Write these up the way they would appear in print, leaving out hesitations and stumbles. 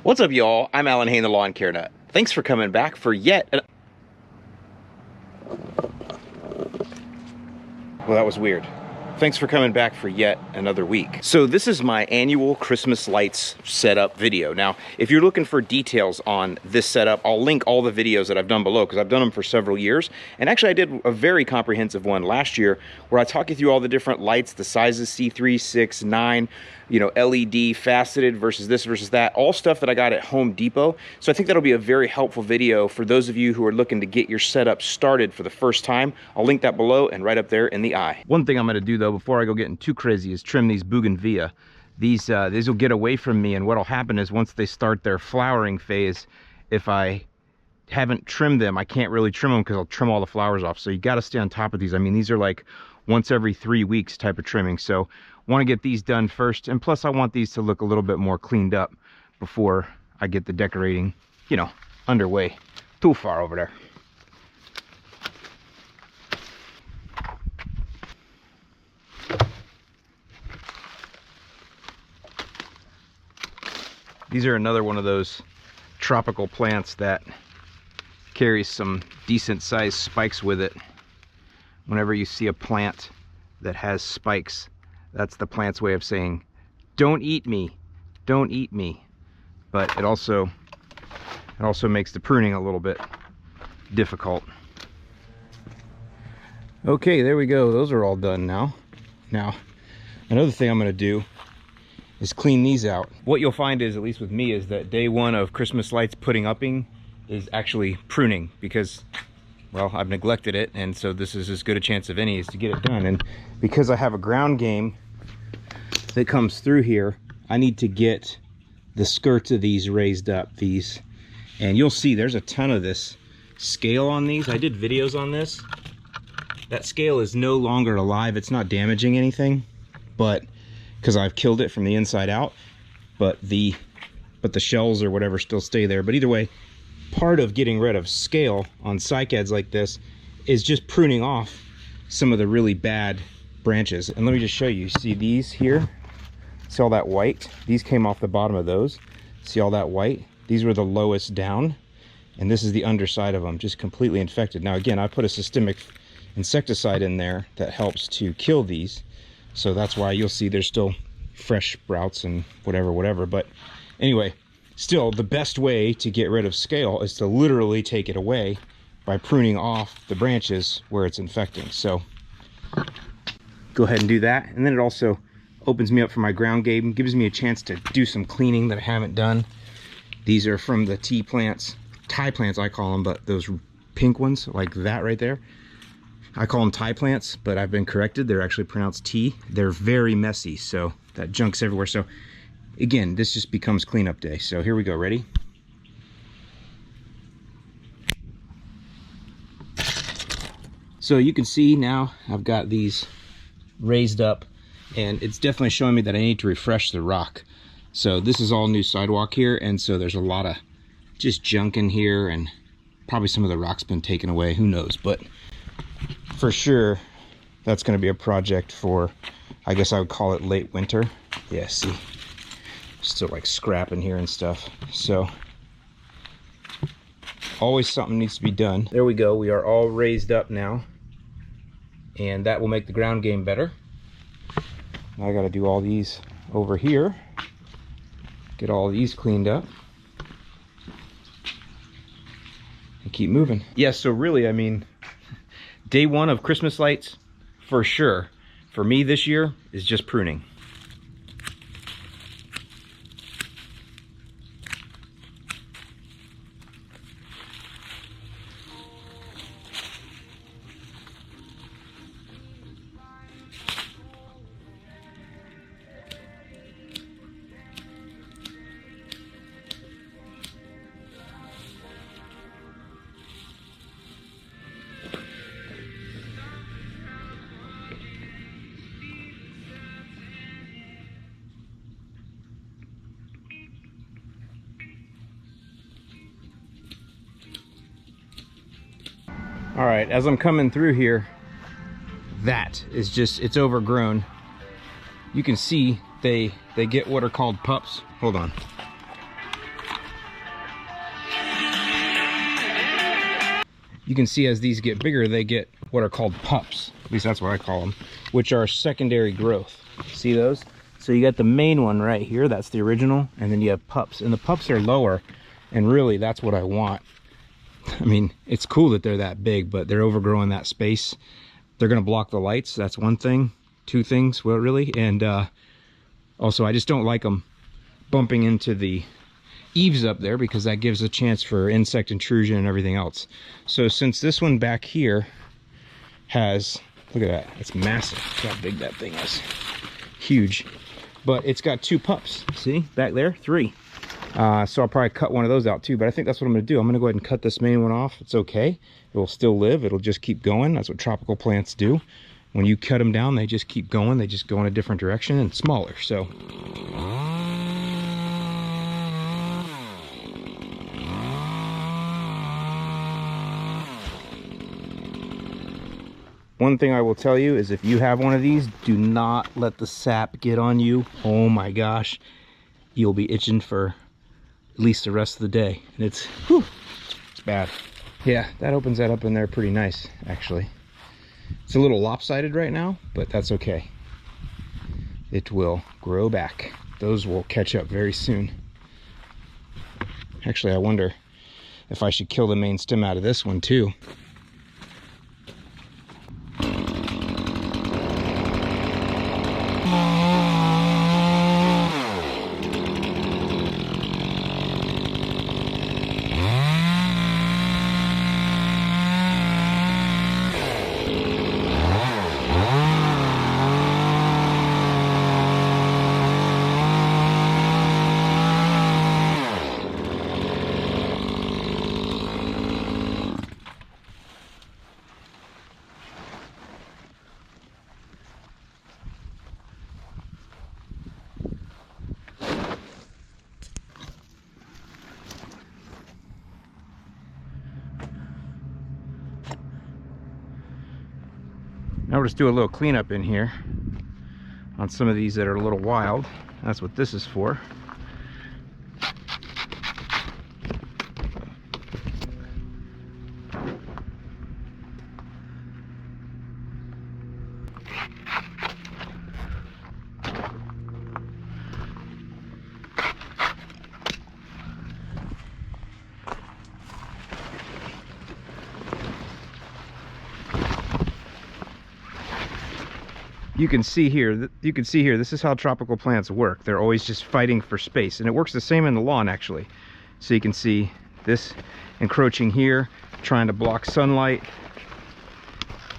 What's up, y'all? I'm Alan Hain, the Lawn Care Nut. Thanks for coming back for yet an... Well, that was weird. Thanks for coming back for yet another week. So this is my annual Christmas lights setup video. Now, if you're looking for details on this setup, I'll link all the videos that I've done below because I've done them for several years. And actually I did a very comprehensive one last year where I talk you through all the different lights, the sizes, C3, 6, 9, you know, LED, faceted versus this versus that, all stuff that I got at Home Depot. So I think that'll be a very helpful video for those of you who are looking to get your setup started for the first time. I'll link that below and right up there in the eye. One thing I'm gonna do though, before I go getting too crazy, is trim these bougainvillea. These will get away from me, and what'll happen is once they start their flowering phase, if I haven't trimmed them, I can't really trim them because I'll trim all the flowers off. So you gotta stay on top of these. I mean, these are like once every 3 weeks type of trimming. So want to get these done first, and plus I want these to look a little bit more cleaned up before I get the decorating, you know, underway. Too far over there. These are another one of those tropical plants that carries some decent sized spikes with it. Whenever you see a plant that has spikes, that's the plant's way of saying, don't eat me, don't eat me. But it also makes the pruning a little bit difficult. Okay, there we go. Those are all done now. Now, another thing I'm gonna do is clean these out. What you'll find is, at least with me, is that day one of Christmas lights putting upping is actually pruning, because, well, I've neglected it, and so this is as good a chance of any is to get it done. And because I have a ground game that comes through here, I need to get the skirts of these raised up, these. And you'll see there's a ton of this scale on these. I did videos on this. That scale is no longer alive. It's not damaging anything, but because I've killed it from the inside out, but the shells or whatever still stay there. But either way, part of getting rid of scale on cycads like this is just pruning off some of the really bad branches. And let me just show you. See these here? See all that white? These came off the bottom of those. See all that white? These were the lowest down, and this is the underside of them, just completely infected. Now again, I put a systemic insecticide in there that helps to kill these. So that's why you'll see there's still fresh sprouts and whatever. But anyway, still the best way to get rid of scale is to literally take it away by pruning off the branches where it's infecting. So go ahead and do that. And then it also opens me up for my ground game, gives me a chance to do some cleaning that I haven't done. These are from the tea plants, Thai plants I call them, but those pink ones like that right there, I call them Thai plants, but I've been corrected. They're actually pronounced tea. They're very messy, so that junk's everywhere. So again, this just becomes cleanup day. So here we go, ready? So you can see now I've got these raised up, and it's definitely showing me that I need to refresh the rock. So this is all new sidewalk here, and so there's a lot of just junk in here, and probably some of the rock's been taken away, who knows. But for sure, that's going to be a project for, I guess I would call it late winter. Yeah, see, still like scrap in here and stuff. So always something needs to be done. There we go. We are all raised up now, and that will make the ground game better. Now I got to do all these over here, get all these cleaned up, and keep moving. Yeah, so really, I mean, day one of Christmas lights, for sure, for me this year, is just pruning. All right, as I'm coming through here, that is just, it's overgrown. You can see they get what are called pups. Hold on. you can see as these get bigger, they get what are called pups. At least that's what I call them, which are secondary growth. See those? So you got the main one right here, that's the original, and then you have pups. And the pups are lower, and really that's what I want. I mean, it's cool that they're that big, but they're overgrowing that space. They're gonna block the lights, that's one thing. Two things, well, really. And also, I just don't like them bumping into the eaves up there, because that gives a chance for insect intrusion and everything else. So since this one back here has, look at that, it's massive. Look how big that thing is. Huge. But it's got 2 pups. See, back there, 3. So I'll probably cut one of those out too, but I think that's what I'm gonna do. I'm gonna go ahead and cut this main one off. It's okay. It will still live. It'll just keep going. That's what tropical plants do. When you cut them down, they just keep going. They just go in a different direction and smaller. So one thing I will tell you is, if you have one of these, do not let the sap get on you. Oh my gosh, you'll be itching for at least the rest of the day. And it's, whew, it's bad. Yeah, that opens that up in there pretty nice, actually. It's a little lopsided right now, but that's okay. It will grow back. Those will catch up very soon. Actually, I wonder if I should kill the main stem out of this one too. Now we'll just do a little cleanup in here on some of these that are a little wild. That's what this is for. You can see here, this is how tropical plants work. They're always just fighting for space, and it works the same in the lawn actually. So you can see this encroaching here, trying to block sunlight,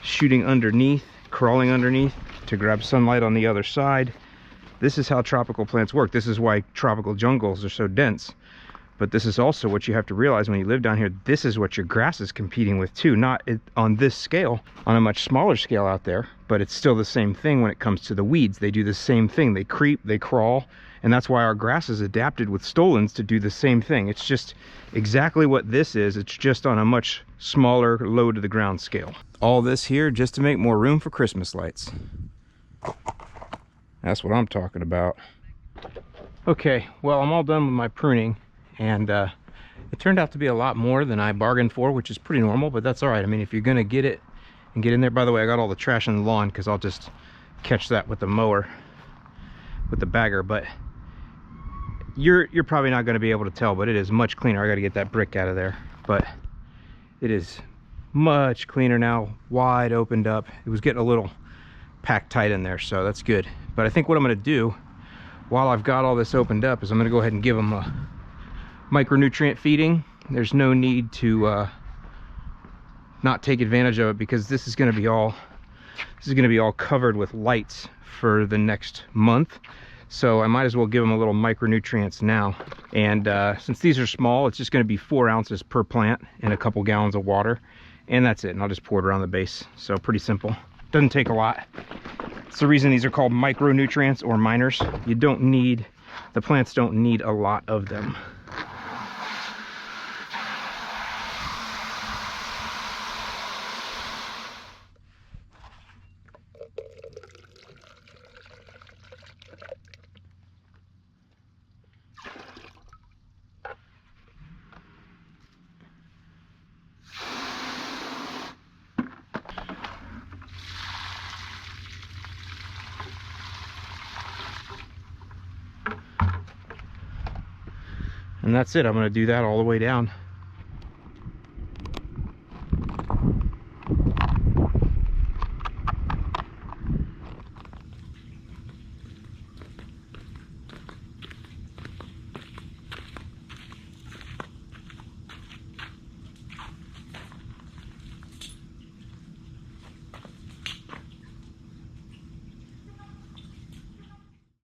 shooting underneath, crawling underneath to grab sunlight on the other side. This is how tropical plants work. This is why tropical jungles are so dense. But this is also what you have to realize when you live down here. This is what your grass is competing with too. Not on this scale, on a much smaller scale out there, but it's still the same thing when it comes to the weeds. They do the same thing. They creep, they crawl, and that's why our grass is adapted with stolons to do the same thing. It's just exactly what this is. It's just on a much smaller, low to the ground scale. All this here just to make more room for Christmas lights. That's what I'm talking about. Okay, well, I'm all done with my pruning. And it turned out to be a lot more than I bargained for, which is pretty normal, but that's all right. I mean, if you're gonna get it and get in there, by the way, I got all the trash in the lawn because I'll just catch that with the mower, with the bagger, but you're probably not gonna be able to tell, but it is much cleaner. I gotta get that brick out of there, but it is much cleaner now, wide opened up. It was getting a little packed tight in there, so that's good. But I think what I'm gonna do while I've got all this opened up is I'm gonna go ahead and give them a micronutrient feeding. There's no need to not take advantage of it, because this is going to be all covered with lights for the next month. So I might as well give them a little micronutrients now. And since these are small, it's just going to be 4 ounces per plant and a couple gallons of water, and that's it. And I'll just pour it around the base. So pretty simple. Doesn't take a lot. It's the reason these are called micronutrients or minors. You don't need, the plants don't need a lot of them. And that's it. I'm going to do that all the way down